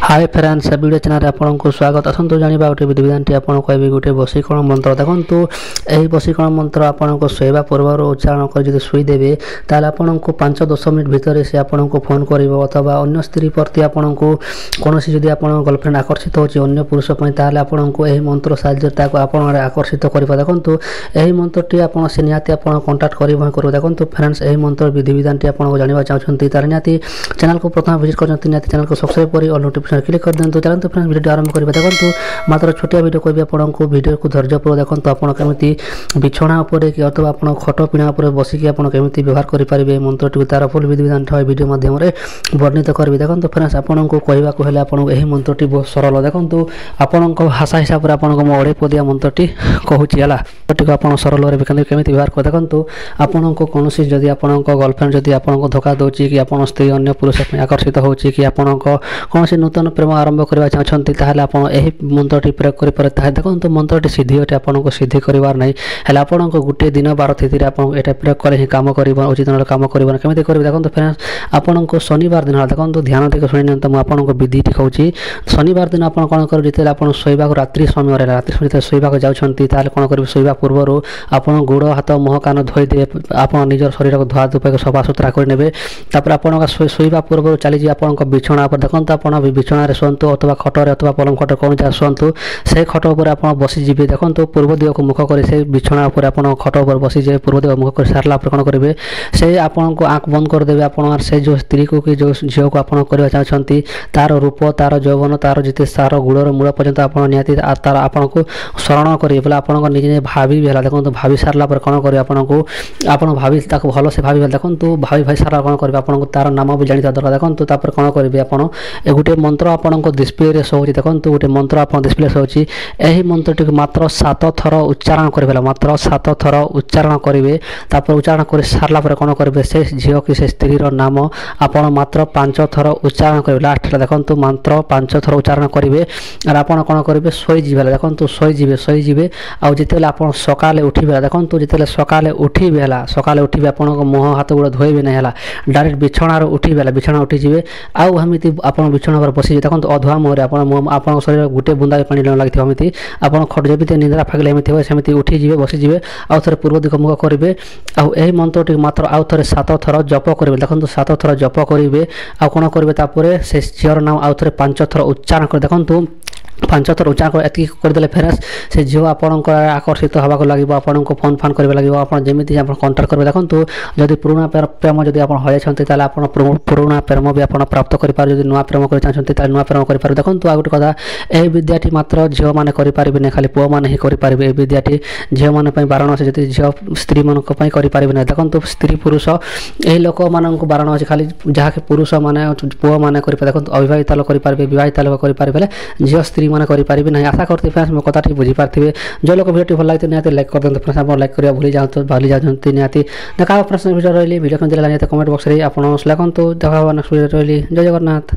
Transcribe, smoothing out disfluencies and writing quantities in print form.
Hi friends video channel आपको स्वागत असंतु जानिबा गोटे विधिविधान टी आपन कहबी गोटे बसीकरण मंत्र देखंतु एही बसीकरण मंत्र आपनको सोइबा पूर्व उच्चारण कर जदि सोई देबे ताले आपनको 5-10 मिनिट भितर से आपनको फोन करिवो अथवा अन्य स्त्री प्रति आपनको कोनोसी जदि आपन गर्लफ्रेंड आकर्षित होची अन्य पुरुष पई ताले आपनको एही मंत्र साहाय्य ताको आपन आकर्षित करिबा देखंतु एही मंत्र टी आपन से नियाती आपन कांटेक्ट करिवो करू देखंतु फ्रेंड्स एही मंत्र विधिविधान टी आपनको जानिबा चाहछंती तार नियाती चैनल को प्रथम विजिट करछंती नियाती चैनल को सब्सक्राइब करी और नोटिफिकेशन क्लिक कर दिंतु। चलते फ्रेंड्स वीडियो आरंभ करिबा देखंतु मात्र छोटिया वीडियो कहबी आपनको वीडियो को धैर्यपूर्वक देखंतु आपन केमिति बिछोना ऊपर कि अथवा आपन खट पिना ऊपर बसी कि आपन केमिति व्यवहार करि परिबे मंत्रटी तार फुल विधिविधान ठय वीडियो माध्यम रे वर्णित करबी देखंतु फ्रेंड्स आपनको कहबा को हेले आपन एही मंत्रटी बहुत सरल देखंतु आपनको भाषा हिसाब रे आपनको म ओडे पदिया मंत्रटी कहूची हला टटिक आपन सरल रे केमिति व्यवहार कर देखंतु आपनको कोनोसी जदि आपनको गर्लफ्रेंड जदि आपनको धोखा दोची कि आपन स्त्री अन्य पुरुष पे आकर्षित होची कि आपनको कोनोसी नूतन प्रेम आरंभ करबा चाहछंती ताहाले आपण एही मंत्रटी प्रयोग करि पर ताहा देखंतु मंत्रटी सिद्धि होटे आपनको सिद्धि करिवार नै हेला आपनको गुटे दिन 12 तिथि रे आपण एटा प्रयोग करे ही काम करिबा उचित न काम करिबा केमिति करिबा देखंतु फ्रेंड्स आपनको शनिवार दिन देखंतु ध्यान देके सुनि नंत म आपनको विधिटी कहूची शनिवार दिन आपण कोन कर जिते आपण सोइबा को रात्रि समय रे रात्रि समय सोइबा को जाउछंती ताहाले कोन करिबे सोइबा पूर्व आपण गोड़ हाथ मुह कान धोइ दे आपण निजर शरीर को धुआ धुपे को सफा सुतरा कर नेबे तापर आपण सोइबा पूर्व चली जी आपण बिछोना पर देखंतु आपण बिछोना रे सोंतु अथवा खटर अथवा पलम खटर कोन जा सोंतु से खट ऊपर आपण बसी जिबे देखंतु पूर्व दिग को मुख करे से बिछोना ऊपर आपण खट ऊपर बसी जे पूर्व दिग मुख कर सारला पर कोन करिवे से आपण को आंख बंद कर देबे आपण और से जो स्त्री को कि जो झियो को आपण करबा चाहछंती तार रूप तार यौवन तार जिते सार गुड़र मूल पर्यंत आपण नियाती तार आपण को शरण करिवे बोला आपण को निजे भाबी भेला देखंतु भाबी सारला पर कोन करिवे आपण भाबी ताको भलो से भाबी देखंतु भाबी भाई सारा कोन करिवे आपण को तार नाम भी जानि दरकार देखंतु तापर कोन करिवे आपण ए गुटे मंत्र आपण को डिस्प्ले रे शो होची देखंतु गुटे मंत्र आपण डिस्प्ले शो होची एही मंत्रटी मात्र 7 थर उच्चारण करिवेला मात्र 7 थर उच्चारण करिवे तापर उच्चारण कर सारला पर कोन करिवे से झियो कि से स्त्री रो नाम आपण मात्र 5 थर उच्चारण करिवे लास्ट रे देखंतु मात्र 5 थर उच्चारण करिवे और आपण कोन करिवे सोई जिवेला देखंतु सोई जिवे आ जेतेला आपण सकाले उठिबेला देखंतु जेतेला सकाले उठिबे आपण को मुह हाथ गुड़ धोइबे नै हला डायरेक्ट बिछोना रो उठिबेला बिछोना उठी जिवे आ हमिति आपण बिछोना पर बसी देखंतु अधवा मोरे आपण शरीर गुटे बुंदा पानी लागिथिबा हमिति आपण खट जेबिते निद्रा फागले हमिति होय सेमिति उठी जिवे बसी जिवे आ थरे पूर्व दिग मुख करिवे आ एही मंत्रटी मात्र आ थरे 7 थर जप करिवे देखंतु 7 थर जप करिवे आ कोन करिवे तापरे से झियर नाम आ थरे 5 थर उच्चारण कर देखंतु 5 थर उच्चारण कर एति कर देले फेरस से झियो आपनको आकर्षित हवा को लागिबो आपनको फोन फान करबे लागिबो आपण जेमिति आपण कांटेक्ट करबे देखंतु जदि पुराना प्रेम जदि आपण होय छंती ताले आपण पुराना प्रेम भी आपण प्राप्त करि पार जदि नवा प्रेम करि छंती ताले नवा प्रेम करि पार देखंतु आ गुटे कथा एही विद्याटी मात्र झियो माने करि पारिबे नै खाली पुओ माने ही करि पारिबे एही विद्याटी झियो माने पई बारण আছে जदि झियो स्त्री मन को पई करि पारिबे नै देखंतु स्त्री पुरुष एही लोक मानन को बारण আছে खाली जहा के पुरुष माने पुओ माने करि पार देखंतु अविवाहित लोक करि पारिबे विवाहित लोक करि पारिबे झियो स्त्री माने करि पारिबे नै आशा करते फ्रेंड्स मो कथा ठीक बुझी पारथिबे जो लोक वीडियो भल लागते नियाते लाइक कर देंते फ्रेंड्स आपण लाइक करिया भूली जाउते नियाते देखा प्रश्न वीडियो रहली वीडियो को दिला नियाते कमेंट बॉक्स रे आपण लेखंतु देखा नेक्स्ट वीडियो रहली जय जगन्नाथ।